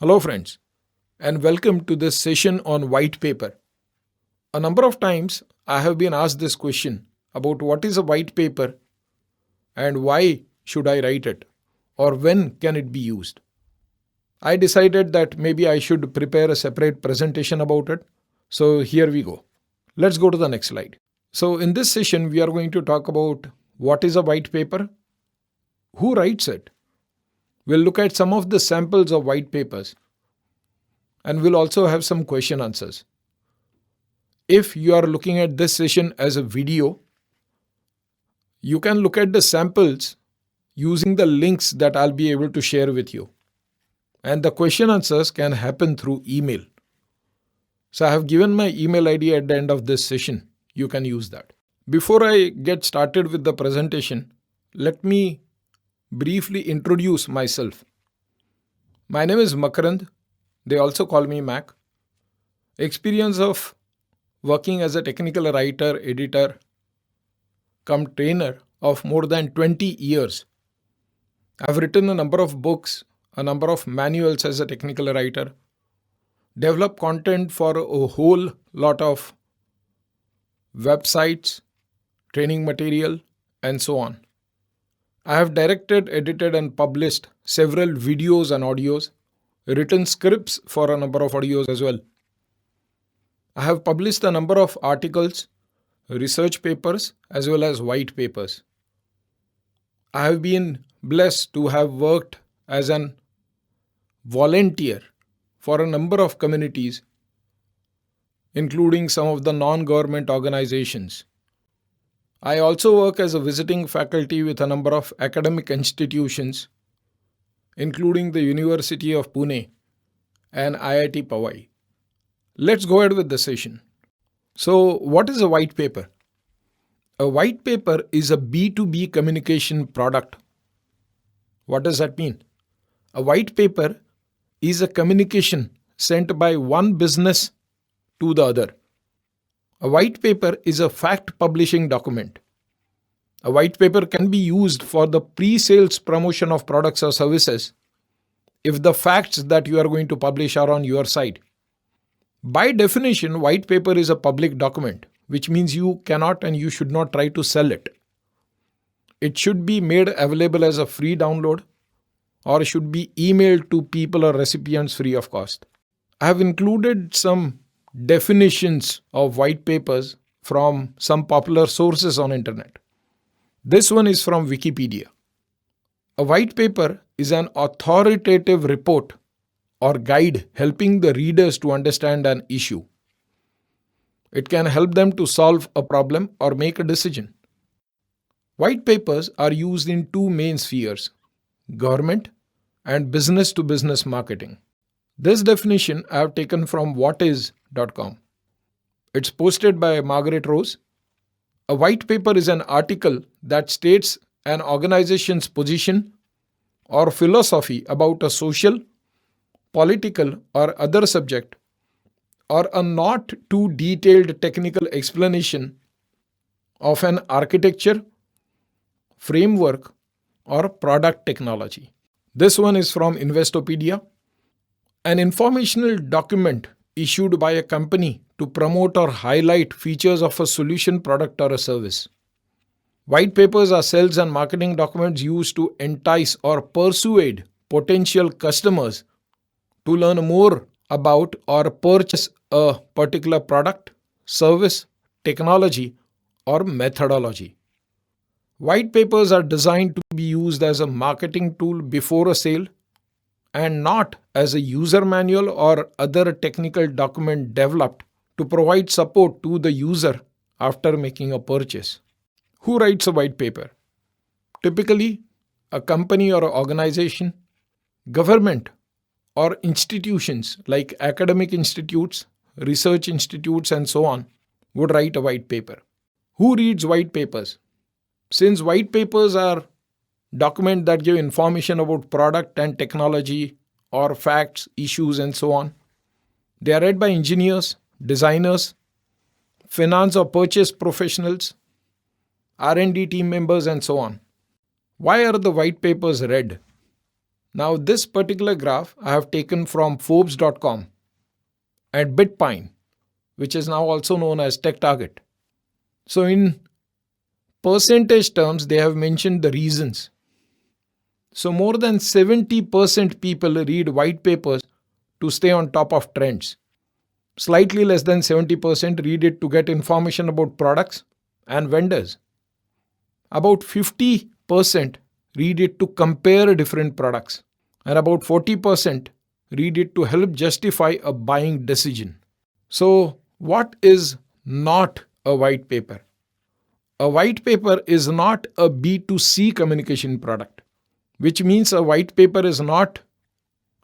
Hello friends, and welcome to this session on white paper. A number of times I have been asked this question about what is a white paper and why should I write it or when can it be used. I decided that maybe I should prepare a separate presentation about it. So here we go. Let's go to the next slide. So in this session we are going to talk about what is a white paper, who writes it. We'll look at some of the samples of white papers and we'll also have some question answers. If you are looking at this session as a video, you can look at the samples using the links that I'll be able to share with you. And the question answers can happen through email. So I have given my email ID at the end of this session. You can use that. Before I get started with the presentation, let me briefly introduce myself. My name is Makarand. They also call me Mac. Experience of working as a technical writer, editor, come trainer of more than 20 years. I've written a number of books, a number of manuals as a technical writer, developed content for a whole lot of websites, training material, and so on. I have directed, edited, and published several videos and audios, written scripts for a number of audios as well. I have published a number of articles, research papers, as well as white papers. I have been blessed to have worked as an volunteer for a number of communities, including some of the non-government organizations. I also work as a visiting faculty with a number of academic institutions, including the University of Pune and IIT Powai. Let's go ahead with the session. So, what is a white paper? A white paper is a B2B communication product. What does that mean? A white paper is a communication sent by one business to the other. A white paper is a fact publishing document. A white paper can be used for the pre-sales promotion of products or services if the facts that you are going to publish are on your side. By definition, white paper is a public document, which means you cannot and you should not try to sell it. It should be made available as a free download or should be emailed to people or recipients free of cost. I have included some definitions of white papers from some popular sources on internet. This one is from Wikipedia. A white paper is an authoritative report or guide helping the readers to understand an issue. It can help them to solve a problem or make a decision. White papers are used in two main spheres, government and business-to-business marketing. This definition I have taken from whatis.com. It's posted by Margaret Rose. A white paper is an article that states an organization's position or philosophy about a social, political, or other subject, or a not too detailed technical explanation of an architecture, framework, or product technology. This one is from Investopedia. An informational document issued by a company to promote or highlight features of a solution, product, or a service. White papers are sales and marketing documents used to entice or persuade potential customers to learn more about or purchase a particular product, service, technology, or methodology. White papers are designed to be used as a marketing tool before a sale and not as a user manual or other technical document developed to provide support to the user after making a purchase. Who writes a white paper? Typically, a company or organization, government, or institutions like academic institutes, research institutes, and so on would write a white paper. Who reads white papers? Since white papers are documents that give information about product and technology or facts, issues, and so on, they are read by engineers, designers, finance or purchase professionals, R&D team members, and so on. Why are the white papers read? Now, this particular graph I have taken from Forbes.com and Bitpine, which is now also known as TechTarget. So, in percentage terms, they have mentioned the reasons. So, more than 70% people read white papers to stay on top of trends. Slightly less than 70% read it to get information about products and vendors. About 50% read it to compare different products. And about 40% read it to help justify a buying decision. So, what is not a white paper? A white paper is not a B2C communication product, which means a white paper is not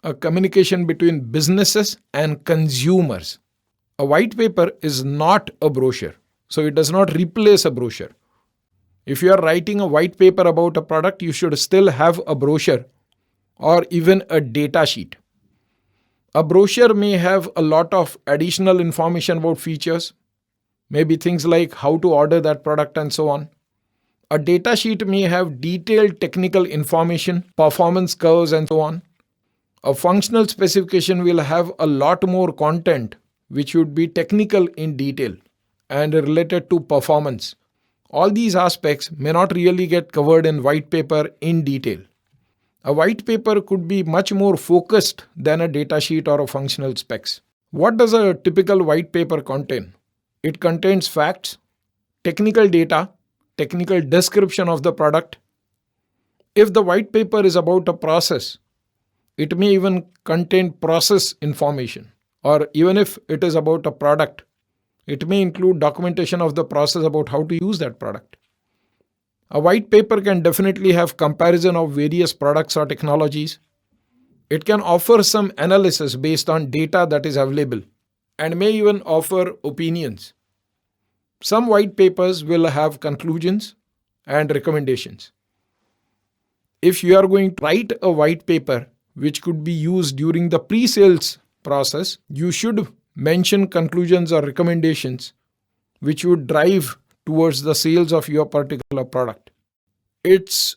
a communication between businesses and consumers. A white paper is not a brochure, so it does not replace a brochure. If you are writing a white paper about a product, you should still have a brochure or even a data sheet. A brochure may have a lot of additional information about features, maybe things like how to order that product and so on. A data sheet may have detailed technical information, performance curves and so on. A functional specification will have a lot more content which would be technical in detail and related to performance. All these aspects may not really get covered in white paper in detail. A white paper could be much more focused than a data sheet or a functional specs. What does a typical white paper contain? It contains facts, technical data, technical description of the product. If the white paper is about a process, it may even contain process information. Or even if it is about a product, it may include documentation of the process about how to use that product. A white paper can definitely have comparison of various products or technologies. It can offer some analysis based on data that is available and may even offer opinions. Some white papers will have conclusions and recommendations. If you are going to write a white paper which could be used during the pre-sales process, you should mention conclusions or recommendations which would drive towards the sales of your particular product. It's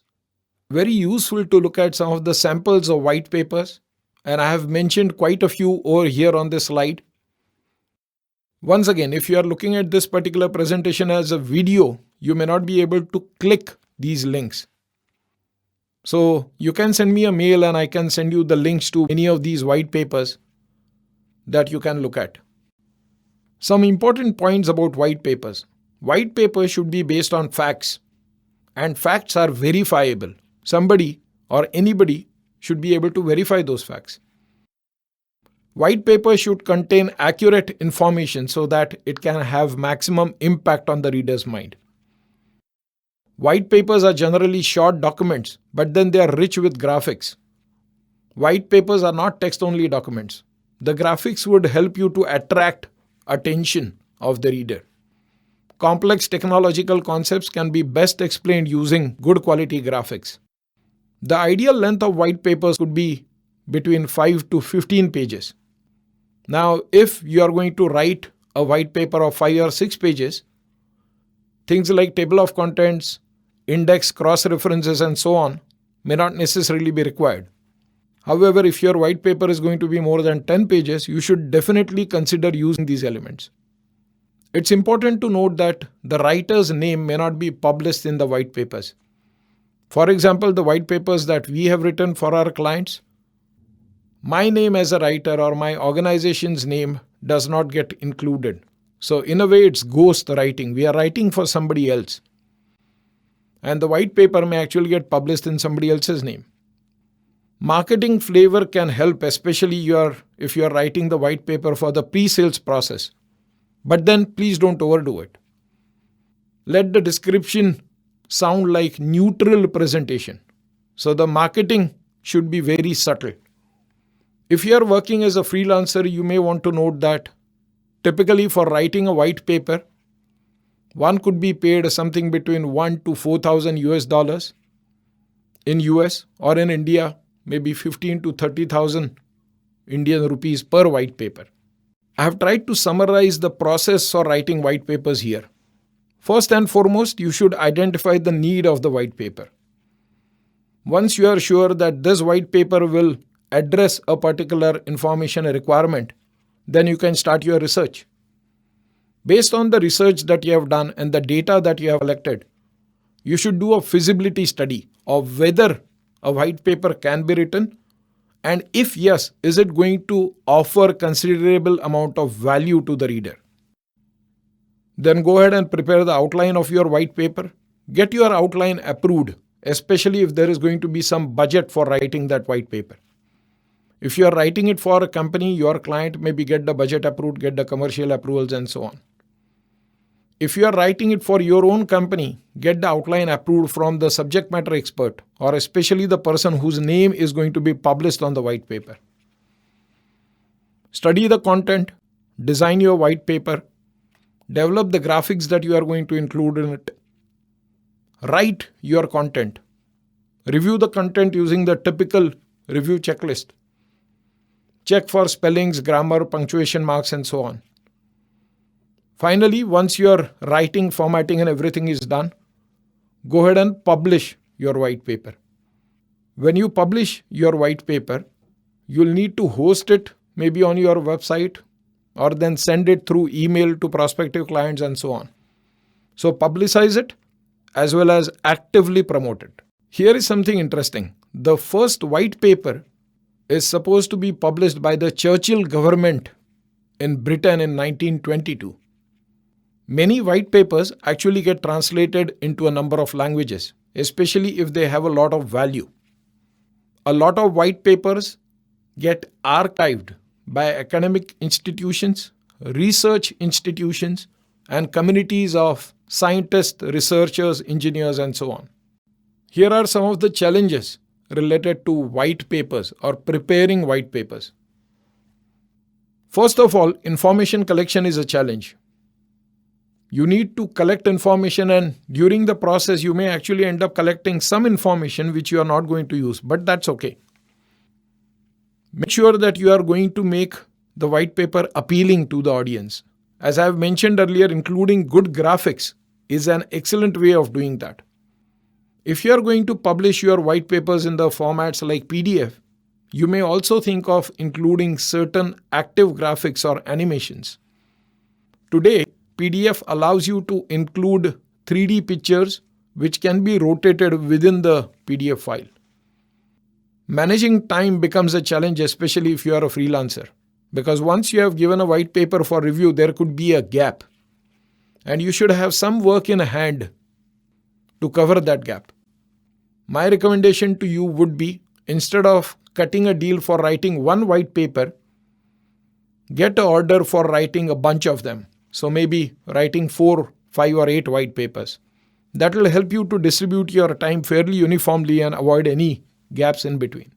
very useful to look at some of the samples of white papers, and I have mentioned quite a few over here on this slide. Once again, if you are looking at this particular presentation as a video, you may not be able to click these links. So you can send me a mail and I can send you the links to any of these white papers that you can look at. Some important points about white papers. White papers should be based on facts, and facts are verifiable. Somebody or anybody should be able to verify those facts. White paper should contain accurate information so that it can have maximum impact on the reader's mind. White papers are generally short documents, but then they are rich with graphics. White papers are not text-only documents. The graphics would help you to attract attention of the reader. Complex technological concepts can be best explained using good quality graphics. The ideal length of white papers could be between 5 to 15 pages. Now, if you are going to write a white paper of 5 or 6 pages, things like table of contents, index, cross-references and so on may not necessarily be required. However, if your white paper is going to be more than 10 pages, you should definitely consider using these elements. It's important to note that the writer's name may not be published in the white papers. For example, the white papers that we have written for our clients, my name as a writer or my organization's name does not get included. So in a way, it's ghost writing. We are writing for somebody else. And the white paper may actually get published in somebody else's name. Marketing flavor can help, especially if you are writing the white paper for the pre-sales process. But then please don't overdo it. Let the description sound like neutral presentation. So the marketing should be very subtle. If you are working as a freelancer, you may want to note that typically for writing a white paper, one could be paid something between $1,000 to $4,000 in US, or in India, maybe 15 to 30,000 Indian rupees per white paper. I have tried to summarize the process for writing white papers here. First and foremost, you should identify the need of the white paper. Once you are sure that this white paper will address a particular information requirement, then you can start your research. Based on the research that you have done and the data that you have collected, you should do a feasibility study of whether a white paper can be written, and if yes, is it going to offer considerable amount of value to the reader. Then go ahead and prepare the outline of your white paper. Get your outline approved, especially if there is going to be some budget for writing that white paper. If you are writing it for a company, your client maybe get the budget approved, get the commercial approvals and so on. If you are writing it for your own company, get the outline approved from the subject matter expert, or especially the person whose name is going to be published on the white paper. Study the content, design your white paper, develop the graphics that you are going to include in it. Write your content. Review the content using the typical review checklist. Check for spellings, grammar, punctuation marks, and so on. Finally, once your writing, formatting, and everything is done, go ahead and publish your white paper. When you publish your white paper, you'll need to host it maybe on your website or then send it through email to prospective clients and so on. So publicize it as well as actively promote it. Here is something interesting. The first white paper is supposed to be published by the Churchill government in Britain in 1922. Many white papers actually get translated into a number of languages, especially if they have a lot of value. A lot of white papers get archived by academic institutions, research institutions, and communities of scientists, researchers, engineers, and so on. Here are some of the challenges related to white papers or preparing white papers. First of all, information collection is a challenge. You need to collect information, and during the process, you may actually end up collecting some information which you are not going to use, but that's okay. Make sure that you are going to make the white paper appealing to the audience. As I have mentioned earlier, including good graphics is an excellent way of doing that. If you are going to publish your white papers in the formats like PDF, you may also think of including certain active graphics or animations. Today, PDF allows you to include 3D pictures which can be rotated within the PDF file. Managing time becomes a challenge, especially if you are a freelancer, because once you have given a white paper for review, there could be a gap, and you should have some work in hand to cover that gap. My recommendation to you would be, instead of cutting a deal for writing one white paper, get an order for writing a bunch of them. So maybe writing 4, 5, or 8 white papers. That will help you to distribute your time fairly uniformly and avoid any gaps in between.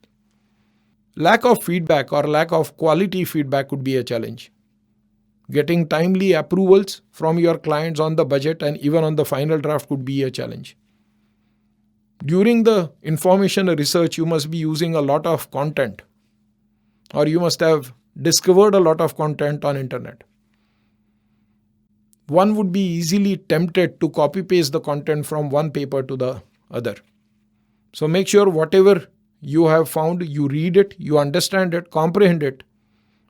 Lack of feedback or lack of quality feedback could be a challenge. Getting timely approvals from your clients on the budget and even on the final draft could be a challenge. During the information research, you must be using a lot of content, or you must have discovered a lot of content on internet. One would be easily tempted to copy-paste the content from one paper to the other. So make sure whatever you have found, you read it, you understand it, comprehend it,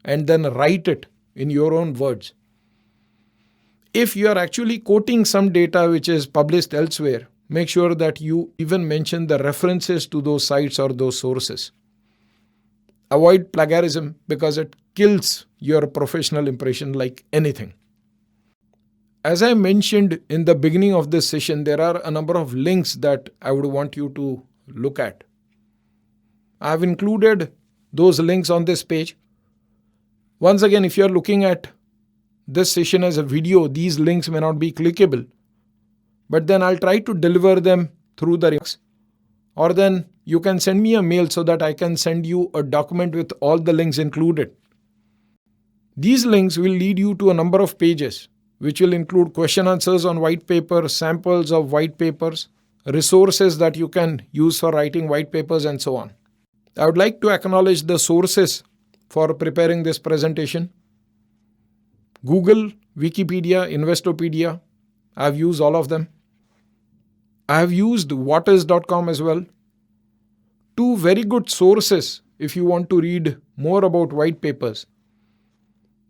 and then write it in your own words. If you are actually quoting some data which is published elsewhere, make sure that you even mention the references to those sites or those sources. Avoid plagiarism because it kills your professional impression like anything. As I mentioned in the beginning of this session, there are a number of links that I would want you to look at. I have included those links on this page. Once again, if you are looking at this session as a video, these links may not be clickable, but then I'll try to deliver them through the links, or then you can send me a mail so that I can send you a document with all the links included. These links will lead you to a number of pages, which will include question answers on white paper, samples of white papers, resources that you can use for writing white papers, and so on. I would like to acknowledge the sources for preparing this presentation. Google, Wikipedia, Investopedia, I've used all of them. I have used waters.com as well. two very good sources if you want to read more about white papers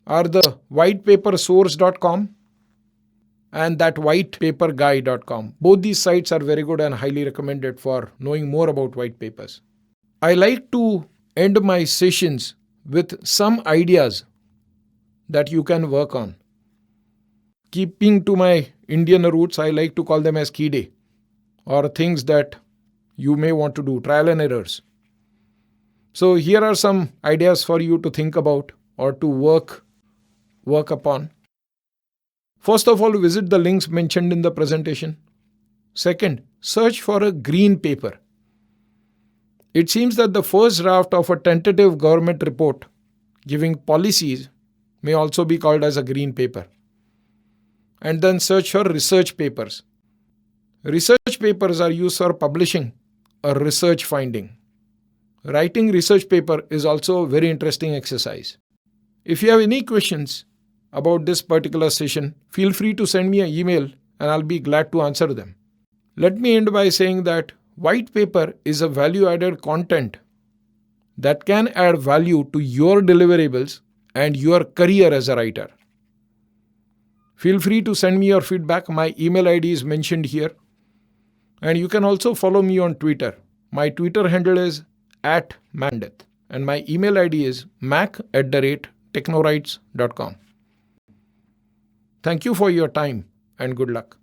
are the whitepapersource.com and that whitepaperguy.com. Both these sites are very good and highly recommended for knowing more about white papers. I like to end my sessions with some ideas that you can work on. Keeping to my Indian roots, I like to call them as KIDE, or things that you may want to do, trial and errors. So here are some ideas for you to think about or to work upon. First of all, visit the links mentioned in the presentation. Second, search for a green paper. It seems that the first draft of a tentative government report giving policies may also be called as a green paper. And then search for research papers. Research papers are used for publishing a research finding. Writing research paper is also a very interesting exercise. If you have any questions about this particular session, feel free to send me an email and I'll be glad to answer them. Let me end by saying that white paper is a value-added content that can add value to your deliverables and your career as a writer. Feel free to send me your feedback. My email ID is mentioned here. And you can also follow me on Twitter. My Twitter handle is @Mandit and my email ID is mac@technorights.com. Thank you for your time and good luck.